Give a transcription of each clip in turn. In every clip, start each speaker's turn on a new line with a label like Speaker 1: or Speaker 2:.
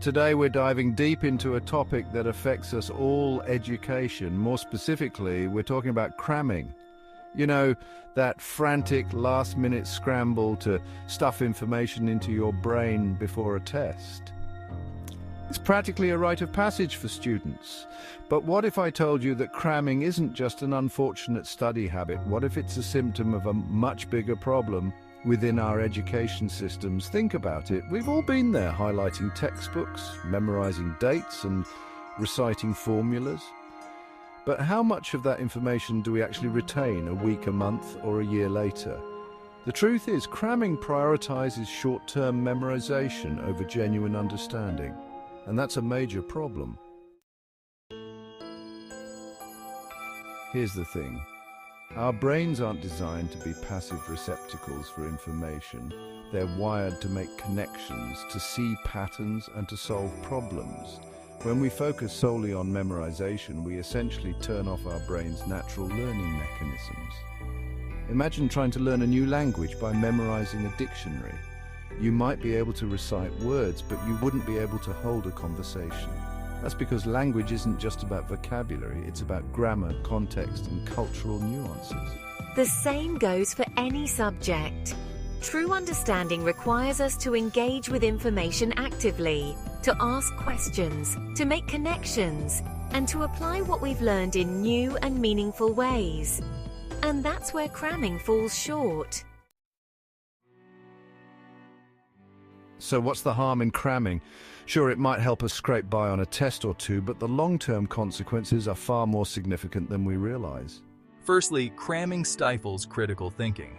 Speaker 1: Today we're diving deep into a topic that affects us all: education. More specifically, we're talking about cramming. You know, that frantic last-minute scramble to stuff information into your brain before a test. It's practically a rite of passage for students. But what if I told you that cramming isn't just an unfortunate study habit? What if it's a symptom of a much bigger problem within our education systems? Think about it. We've all been there, highlighting textbooks, memorizing dates, and reciting formulas. But how much of that information do we actually retain a week, a month, or a year later? The truth is, cramming prioritizes short-term memorization over genuine understanding, and that's a major problem. Here's the thing. Our brains aren't designed to be passive receptacles for information. They're wired to make connections, to see patterns, and to solve problems. When we focus solely on memorization, we essentially turn off our brain's natural learning mechanisms. Imagine trying to learn a new language by memorizing a dictionary. You might be able to recite words, but you wouldn't be able to hold a conversation. That's because language isn't just about vocabulary, it's about grammar, context, and cultural nuances.
Speaker 2: The same goes for any subject. True understanding requires us to engage with information actively, to ask questions, to make connections, and to apply what we've learned in new and meaningful ways. And that's where cramming falls short.
Speaker 1: So what's the harm in cramming? Sure, it might help us scrape by on a test or two, but the long-term consequences are far more significant than we realize.
Speaker 3: Firstly, cramming stifles critical thinking.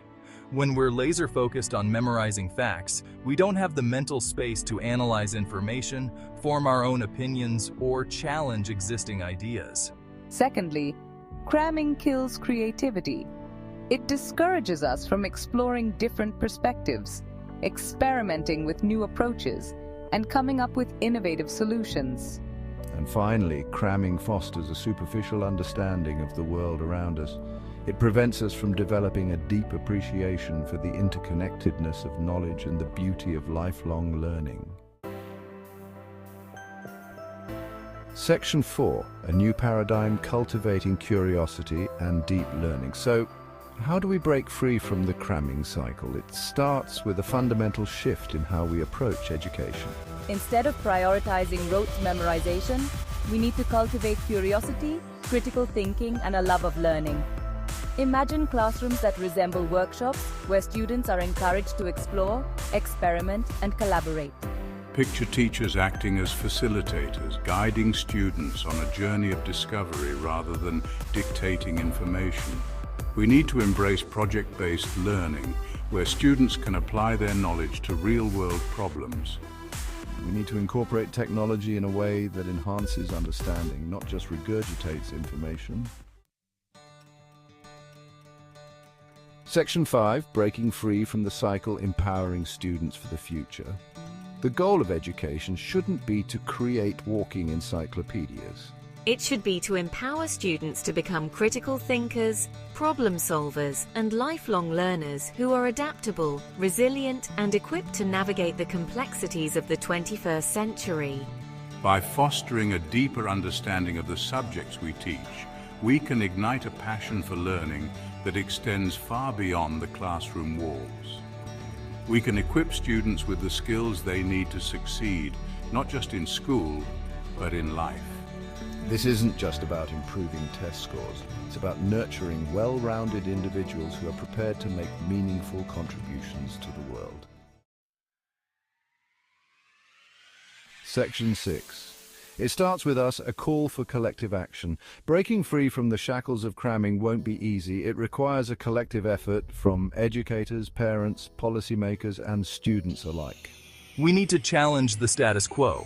Speaker 3: When we're laser-focused on memorizing facts, we don't have the mental space to analyze information, form our own opinions, or challenge existing ideas.
Speaker 4: Secondly, cramming kills creativity. It discourages us from exploring different perspectives, experimenting with new approaches, and coming up with innovative solutions.
Speaker 1: And finally, cramming fosters a superficial understanding of the world around us. It prevents us from developing a deep appreciation for the interconnectedness of knowledge and the beauty of lifelong learning. Section 4, a new paradigm cultivating curiosity and deep learning. So, how do we break free from the cramming cycle? It starts with a fundamental shift in how we approach education.
Speaker 5: Instead of prioritizing rote memorization, we need to cultivate curiosity, critical thinking, and a love of learning. Imagine classrooms that resemble workshops where students are encouraged to explore, experiment, and collaborate.
Speaker 6: Picture teachers acting as facilitators, guiding students on a journey of discovery rather than dictating information. We need to embrace project-based learning, where students can apply their knowledge to real-world problems.
Speaker 1: We need to incorporate technology in a way that enhances understanding, not just regurgitates information. Section 5, breaking free from the cycle, empowering students for the future. The goal of education shouldn't be to create walking encyclopedias.
Speaker 2: It should be to empower students to become critical thinkers, problem solvers, and lifelong learners who are adaptable, resilient, and equipped to navigate the complexities of the 21st century.
Speaker 6: By fostering a deeper understanding of the subjects we teach, we can ignite a passion for learning that extends far beyond the classroom walls. We can equip students with the skills they need to succeed, not just in school, but in life.
Speaker 1: This isn't just about improving test scores. It's about nurturing well-rounded individuals who are prepared to make meaningful contributions to the world. Section 6. It starts with us, a call for collective action. Breaking free from the shackles of cramming won't be easy. It requires a collective effort from educators, parents, policymakers, and students alike.
Speaker 3: We need to challenge the status quo,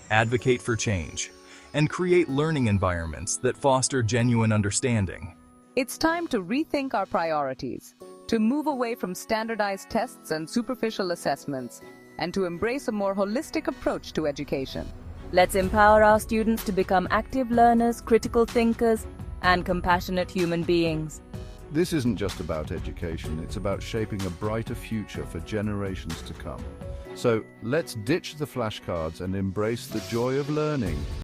Speaker 3: advocate for change, and create learning environments that foster genuine understanding.
Speaker 4: It's time to rethink our priorities, to move away from standardized tests and superficial assessments, and to embrace a more holistic approach to education.
Speaker 5: Let's empower our students to become active learners, critical thinkers, and compassionate human beings.
Speaker 1: This isn't just about education, it's about shaping a brighter future for generations to come. So let's ditch the flashcards and embrace the joy of learning.